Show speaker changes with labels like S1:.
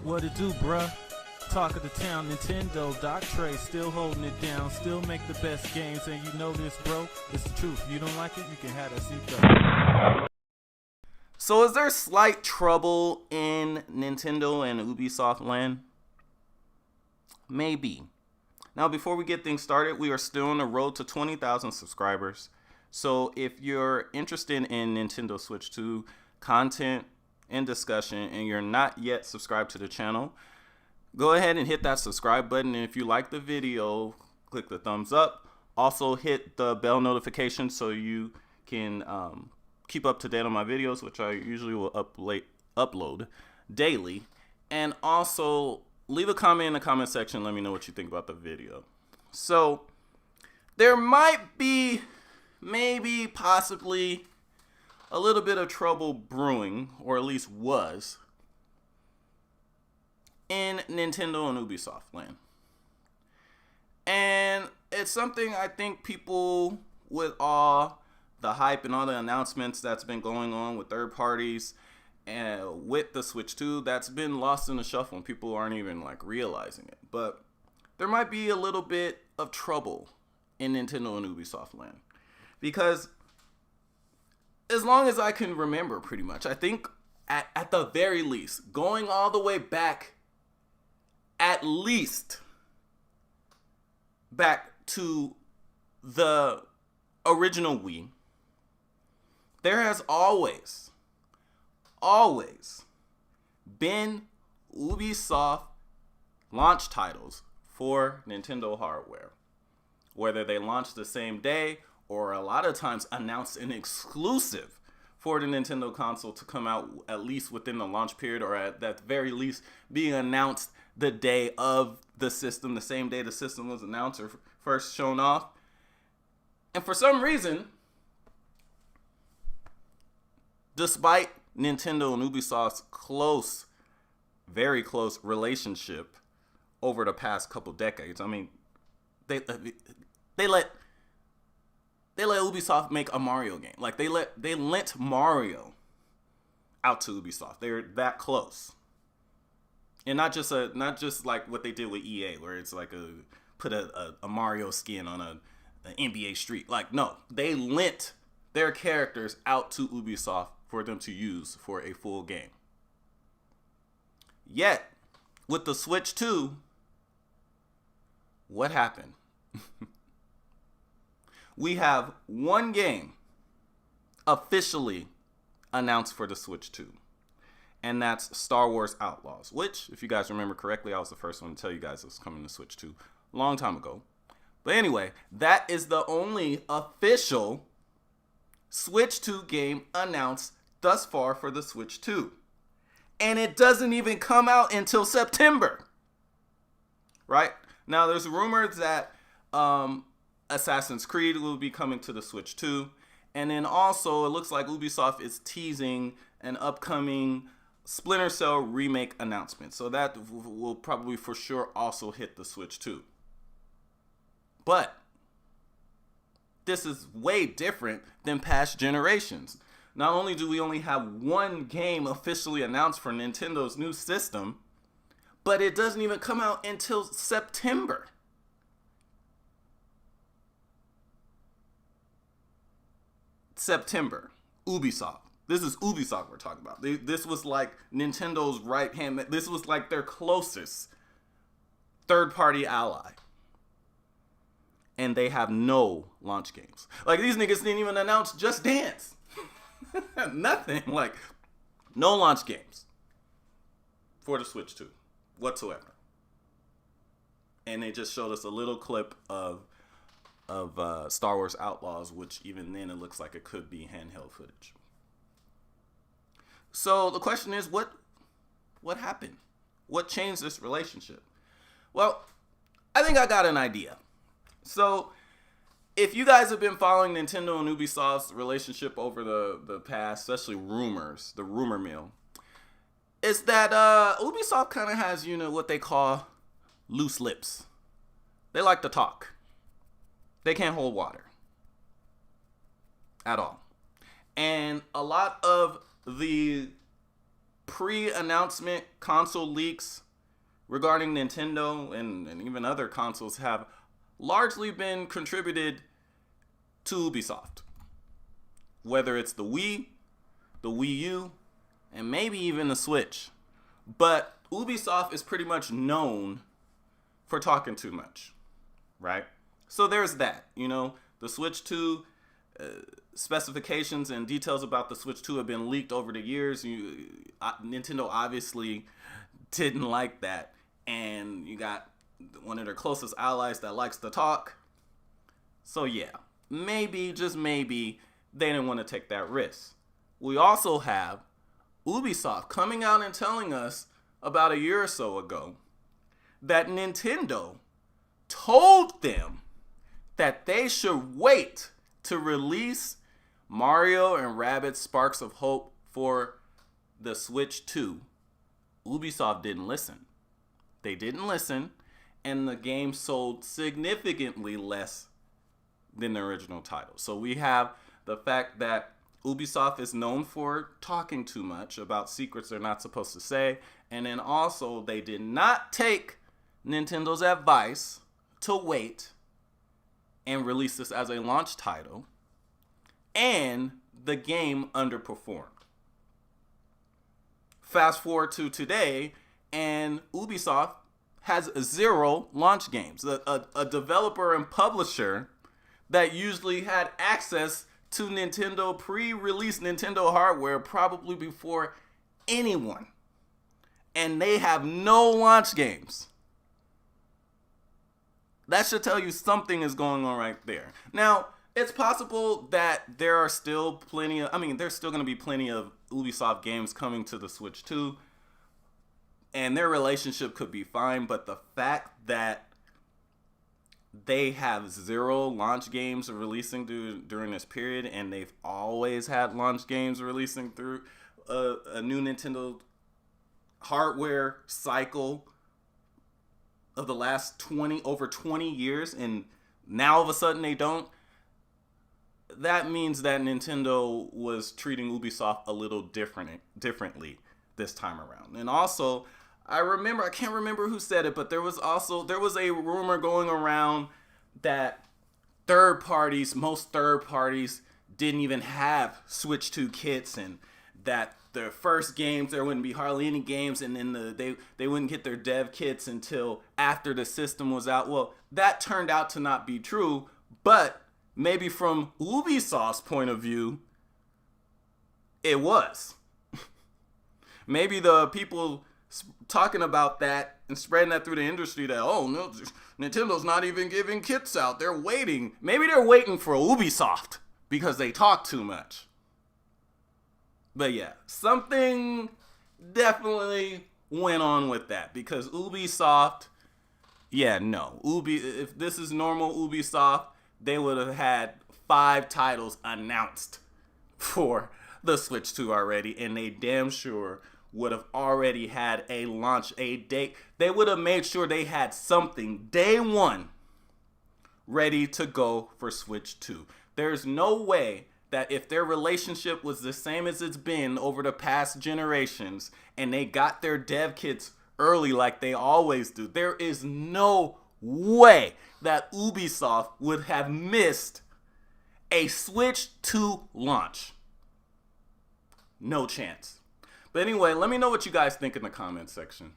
S1: What it do, bruh? Talk of the town, Nintendo, Doc Trey, still holding it down, still make the best games, and you know this, bro. It's the truth. You don't like it, you can have that seatbelt.
S2: So is there slight trouble in Nintendo and Ubisoft land? Maybe. Now, before we get things started, we are still on the road to 20,000 subscribers. So if you're interested in Nintendo Switch 2 content and discussion and you're not yet subscribed to the channel, go ahead and hit that subscribe button. And if you like the video, click the thumbs up. Also hit the bell notification so you can keep up to date on my videos, which I usually will upload daily. And also leave a comment in the comment section. Let me know what you think about the video. So there might be, maybe, possibly a little bit of trouble brewing, or at least was, in Nintendo and Ubisoft land. And it's something I think people, with all the hype and all the announcements that's been going on with third parties and with the Switch 2, that's been lost in the shuffle and people aren't even like realizing it. But there might be a little bit of trouble in Nintendo and Ubisoft land, because as long as I can remember, pretty much, I think at the very least, going all the way back, at least back to the original Wii, there has always been Ubisoft launch titles for Nintendo hardware. Whether they launch the same day or a lot of times announce an exclusive for the Nintendo console to come out at least within the launch period, or at the very least being announced the day of the system, the same day the system was announced or first shown off. And for some reason, despite Nintendo and Ubisoft's close, very close relationship over the past couple decades, I mean, they let Ubisoft make a Mario game. Like they lent Mario out to Ubisoft. They're that close. And not just like what they did with EA, where it's like put a Mario skin on an NBA street. Like, no, they lent their characters out to Ubisoft for them to use for a full game. Yet, with the Switch 2, what happened? We have one game officially announced for the Switch 2. And that's Star Wars Outlaws, which, if you guys remember correctly, I was the first one to tell you guys it was coming to Switch 2 a long time ago. But anyway, that is the only official Switch 2 game announced thus far for the Switch 2. And it doesn't even come out until September. Right? Now, there's rumors that Assassin's Creed will be coming to the Switch 2. And then also, it looks like Ubisoft is teasing an upcoming Splinter Cell remake announcement. So that will probably for sure also hit the Switch 2. But this is way different than past generations. Not only do we only have one game officially announced for Nintendo's new system, but it doesn't even come out until September. September. Ubisoft. This is Ubisoft we're talking about. This was like Nintendo's right hand. This was like their closest third-party ally. And they have no launch games. Like, these niggas didn't even announce Just Dance. Nothing. Like, no launch games for the Switch 2 whatsoever. And they just showed us a little clip of Star Wars Outlaws, which even then it looks like it could be handheld footage. So the question is, what happened? What changed this relationship? Well, I think I got an idea. So if you guys have been following Nintendo and Ubisoft's relationship over the past, especially rumors, the rumor mill, is that Ubisoft kind of has, what they call loose lips. They like to talk. They can't hold water at all. And a lot of the pre-announcement console leaks regarding Nintendo and even other consoles have largely been contributed to Ubisoft. Whether it's the Wii, the Wii U, and maybe even the Switch. But Ubisoft is pretty much known for talking too much, right? So there's that, the Switch 2 specifications and details about the Switch 2 have been leaked over the years. Nintendo obviously didn't like that. And you got one of their closest allies that likes to talk. So yeah, maybe, just maybe, they didn't want to take that risk. We also have Ubisoft coming out and telling us about a year or so ago that Nintendo told them that they should wait to release Mario and Rabbids Sparks of Hope for the Switch 2. Ubisoft didn't listen. They didn't listen, and the game sold significantly less than the original title. So we have the fact that Ubisoft is known for talking too much about secrets they're not supposed to say, and then also they did not take Nintendo's advice to wait and release this as a launch title, and the game underperformed. Fast forward to today, and Ubisoft has 0 launch games. A developer and publisher that usually had access to Nintendo pre-release Nintendo hardware probably before anyone. And they have no launch games. That should tell you something is going on right there. Now, it's possible that there are still there's still going to be plenty of Ubisoft games coming to the Switch 2. And their relationship could be fine, but the fact that they have 0 launch games releasing during this period, and they've always had launch games releasing through a new Nintendo hardware cycle of the last over 20 years, and now all of a sudden they don't. That means that Nintendo was treating Ubisoft a little differently this time around. And also, I can't remember who said it, but there was a rumor going around that most third parties didn't even have Switch 2 kits, and that their first games, there wouldn't be hardly any games, and then they wouldn't get their dev kits until after the system was out. Well, that turned out to not be true, but maybe from Ubisoft's point of view, it was. Maybe the people talking about that and spreading that through the industry that, oh, no, Nintendo's not even giving kits out. They're waiting. Maybe they're waiting for Ubisoft because they talk too much. But yeah, something definitely went on with that because Ubisoft, if this is normal Ubisoft, they would have had 5 titles announced for the Switch 2 already, and they damn sure would have already had a date. They would have made sure they had something day one ready to go for Switch 2. There's no way that if their relationship was the same as it's been over the past generations and they got their dev kits early like they always do, there is no way that Ubisoft would have missed a Switch 2 launch. No chance. But anyway, let me know what you guys think in the comments section.